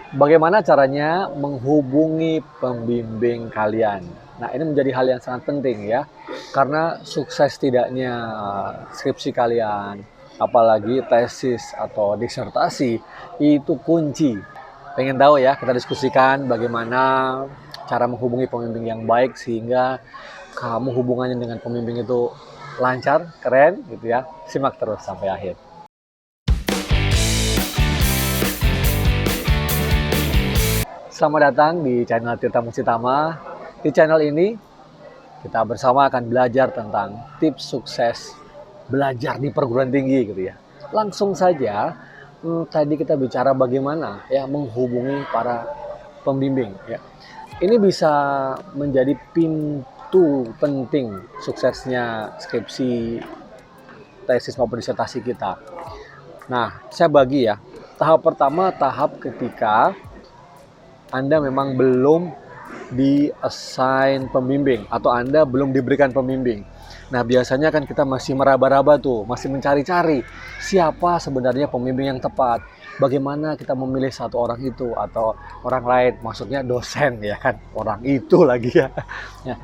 Bagaimana caranya menghubungi pembimbing kalian? Nah, ini menjadi hal yang sangat penting ya, karena sukses tidaknya skripsi kalian, apalagi tesis atau disertasi, itu kunci. Pengen tahu ya, kita diskusikan bagaimana cara menghubungi pembimbing yang baik sehingga kamu hubungannya dengan pembimbing itu lancar, keren gitu ya. Simak terus sampai akhir. Selamat datang di channel Tirta Musitama. Di channel ini kita bersama akan belajar tentang tips sukses belajar di perguruan tinggi gitu ya. Langsung saja, tadi kita bicara bagaimana ya menghubungi para pembimbing ya. Ini bisa menjadi pintu penting suksesnya skripsi, tesis maupun disertasi kita. Nah, saya bagi ya. Tahap pertama, tahap ketika Anda memang belum di-assign pembimbing atau Anda belum diberikan pembimbing. Nah, biasanya kan kita masih meraba-raba tuh, masih mencari-cari siapa sebenarnya pembimbing yang tepat. Bagaimana kita memilih satu orang itu atau orang lain, maksudnya dosen ya kan, orang itu lagi ya. Ya,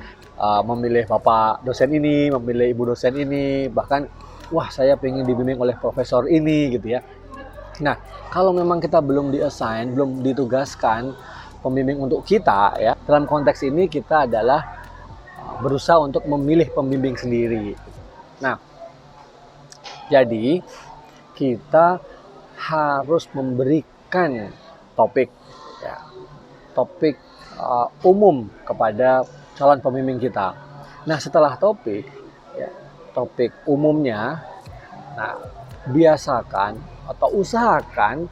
memilih bapak dosen ini, memilih ibu dosen ini, bahkan wah saya pengen dibimbing oleh profesor ini gitu ya. Nah, kalau memang kita belum di-assign, belum ditugaskan pembimbing untuk kita ya, dalam konteks ini kita adalah berusaha untuk memilih pembimbing sendiri. Nah, jadi kita harus memberikan topik ya, topik umum kepada calon pembimbing kita. Nah, setelah topik ya, topik umumnya, nah biasakan atau usahakan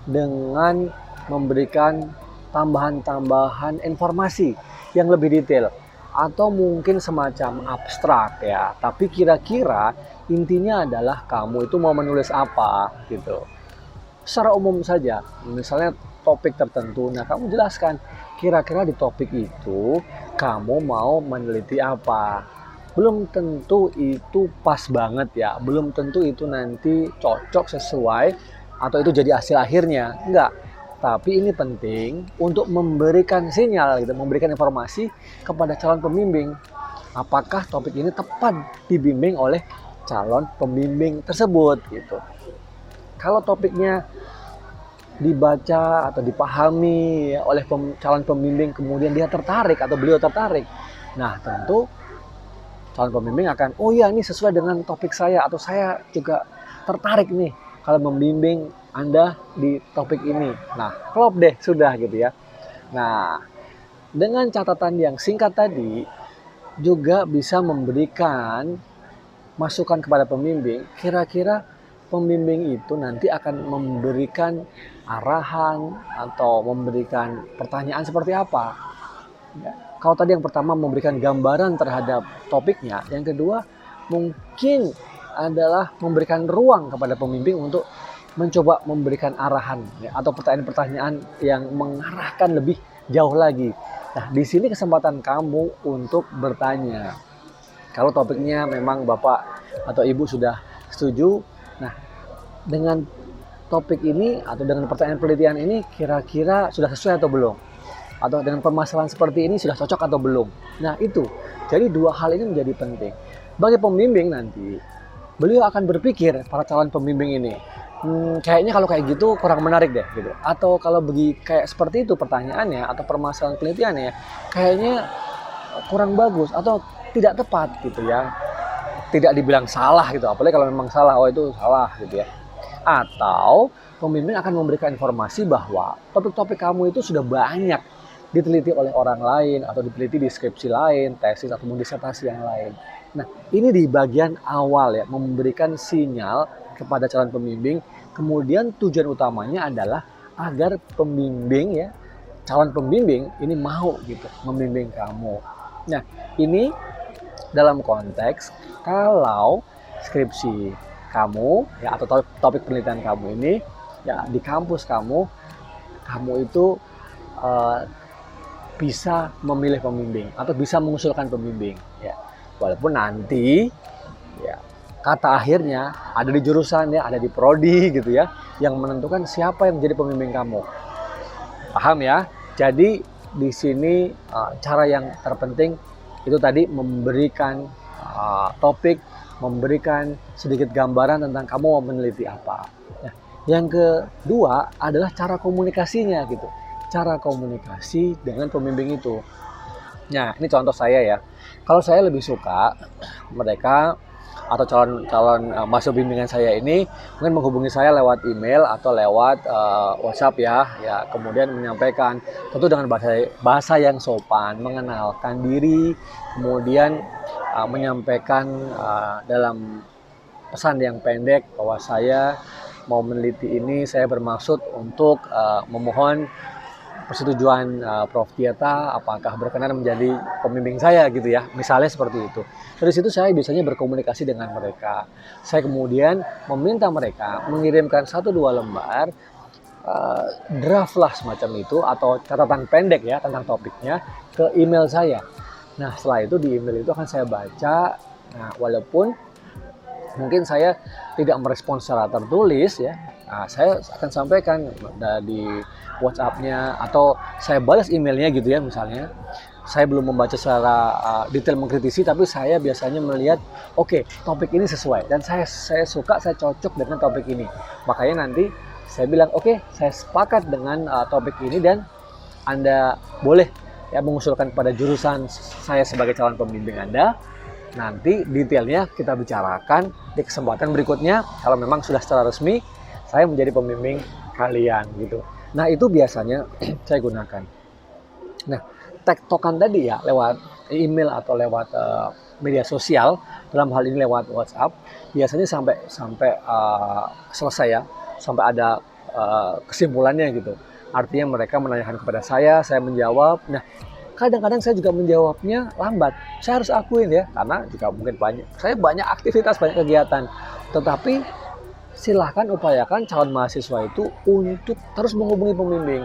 dengan memberikan tambahan-tambahan informasi yang lebih detail atau mungkin semacam abstrak ya, tapi kira-kira intinya adalah kamu itu mau menulis apa gitu secara umum saja. Misalnya topik tertentu, nah kamu jelaskan kira-kira di topik itu kamu mau meneliti apa. Belum tentu itu pas banget ya, belum tentu itu nanti cocok sesuai atau itu jadi hasil akhirnya, enggak. Tapi ini penting untuk memberikan sinyal gitu, memberikan informasi kepada calon pembimbing apakah topik ini tepat dibimbing oleh calon pembimbing tersebut gitu. Kalau topiknya dibaca atau dipahami oleh calon pembimbing kemudian dia tertarik atau beliau tertarik, nah tentu calon pembimbing akan, oh ya ini sesuai dengan topik saya atau saya juga tertarik nih kalau membimbing Anda di topik ini. Nah, klop deh sudah gitu ya. Nah, dengan catatan yang singkat tadi juga bisa memberikan masukan kepada pembimbing, kira-kira pembimbing itu nanti akan memberikan arahan atau memberikan pertanyaan seperti apa. Ya. Kalau tadi yang pertama memberikan gambaran terhadap topiknya, yang kedua mungkin adalah memberikan ruang kepada pembimbing untuk mencoba memberikan arahan ya, atau pertanyaan-pertanyaan yang mengarahkan lebih jauh lagi. Nah, di sini kesempatan kamu untuk bertanya. Kalau topiknya memang Bapak atau Ibu sudah setuju, nah dengan topik ini atau dengan pertanyaan penelitian ini kira-kira sudah sesuai atau belum? Atau dengan permasalahan seperti ini sudah cocok atau belum. Nah itu, jadi dua hal ini menjadi penting. Bagi pembimbing nanti, beliau akan berpikir, para calon pembimbing ini, kayaknya kalau kayak gitu kurang menarik deh gitu. Atau kalau kayak seperti itu pertanyaannya atau permasalahan penelitiannya, kayaknya kurang bagus atau tidak tepat gitu ya. Tidak dibilang salah gitu, apalagi kalau memang salah, oh itu salah gitu ya. Atau pembimbing akan memberikan informasi bahwa topik-topik kamu itu sudah banyak diteliti oleh orang lain atau diteliti di skripsi lain, tesis atau disertasi yang lain. Nah, ini di bagian awal ya, memberikan sinyal kepada calon pembimbing. Kemudian tujuan utamanya adalah agar pembimbing ya, calon pembimbing ini mau gitu membimbing kamu. Nah, ini dalam konteks kalau skripsi kamu ya atau topik penelitian kamu ini ya di kampus kamu itu bisa memilih pembimbing atau bisa mengusulkan pembimbing ya, walaupun nanti ya kata akhirnya ada di jurusan ya, ada di prodi gitu ya, yang menentukan siapa yang menjadi pembimbing kamu. Paham ya? Jadi di sini cara yang terpenting itu tadi memberikan topik, memberikan sedikit gambaran tentang kamu mau meneliti apa. Nah, yang kedua adalah cara komunikasinya gitu. Cara komunikasi dengan pembimbing itu. Nah, ini contoh saya ya. Kalau saya lebih suka mereka atau calon masuk bimbingan saya ini mungkin menghubungi saya lewat email atau lewat WhatsApp ya. Kemudian menyampaikan tentu dengan bahasa yang sopan, mengenalkan diri, kemudian menyampaikan dalam pesan yang pendek bahwa saya mau meneliti ini, saya bermaksud untuk memohon persetujuan Prof. Tirta apakah berkenan menjadi pembimbing saya gitu ya, misalnya seperti itu. Dari situ saya biasanya berkomunikasi dengan mereka. Saya kemudian meminta mereka mengirimkan 1-2 lembar draft lah semacam itu atau catatan pendek ya tentang topiknya ke email saya. Nah, setelah itu di email itu akan saya baca. Nah, walaupun mungkin saya tidak merespons secara tertulis ya, saya akan sampaikan di WhatsApp-nya atau saya balas emailnya gitu ya misalnya. Saya belum membaca secara detail mengkritisi, tapi saya biasanya melihat oke, topik ini sesuai dan saya suka, saya cocok dengan topik ini. Makanya nanti saya bilang oke, saya sepakat dengan topik ini dan Anda boleh ya mengusulkan pada jurusan saya sebagai calon pembimbing Anda. Nanti detailnya kita bicarakan di kesempatan berikutnya kalau memang sudah secara resmi saya menjadi pembimbing kalian gitu. Nah, itu biasanya saya gunakan. Nah, tektokan tadi ya lewat email atau lewat media sosial, dalam hal ini lewat WhatsApp, biasanya sampai selesai ya, sampai ada kesimpulannya gitu. Artinya mereka menanyakan kepada saya menjawab. Nah, kadang-kadang saya juga menjawabnya lambat. Saya harus akuin ya, karena juga mungkin saya banyak aktivitas, banyak kegiatan. Tetapi silahkan upayakan calon mahasiswa itu untuk terus menghubungi pembimbing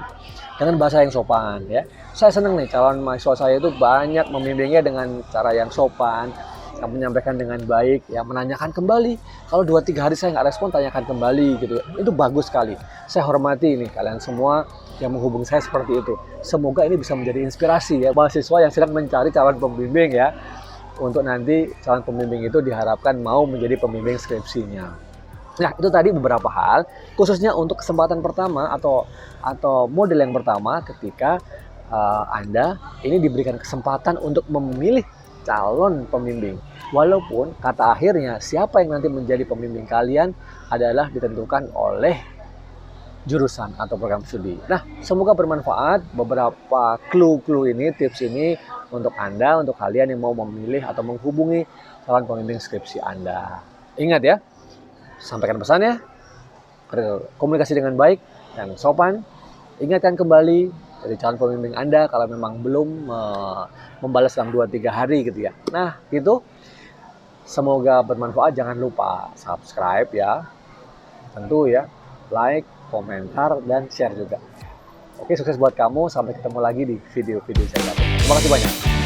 dengan bahasa yang sopan ya. Saya senang nih calon mahasiswa saya itu banyak membimbingnya dengan cara yang sopan, yang menyampaikan dengan baik, ya menanyakan kembali. Kalau 2-3 hari saya nggak respon, tanyakan kembali gitu. Itu bagus sekali. Saya hormati ini kalian semua yang menghubungi saya seperti itu. Semoga ini bisa menjadi inspirasi ya mahasiswa yang sedang mencari calon pembimbing ya. Untuk nanti calon pembimbing itu diharapkan mau menjadi pembimbing skripsinya. Nah, itu tadi beberapa hal, khususnya untuk kesempatan pertama atau model yang pertama ketika Anda ini diberikan kesempatan untuk memilih calon pembimbing. Walaupun kata akhirnya siapa yang nanti menjadi pembimbing kalian adalah ditentukan oleh jurusan atau program studi. Nah, semoga bermanfaat beberapa clue-clue ini, tips ini untuk Anda, untuk kalian yang mau memilih atau menghubungi calon pembimbing skripsi Anda. Ingat ya, sampaikan pesannya, berkomunikasi dengan baik dan sopan. Ingatkan kembali dari calon pembimbing Anda kalau memang belum membalas dalam 2-3 hari gitu ya. Nah, gitu. Semoga bermanfaat. Jangan lupa subscribe ya. Tentu ya, like, komentar, dan share juga. Oke, sukses buat kamu. Sampai ketemu lagi di video-video saya. Terima kasih banyak.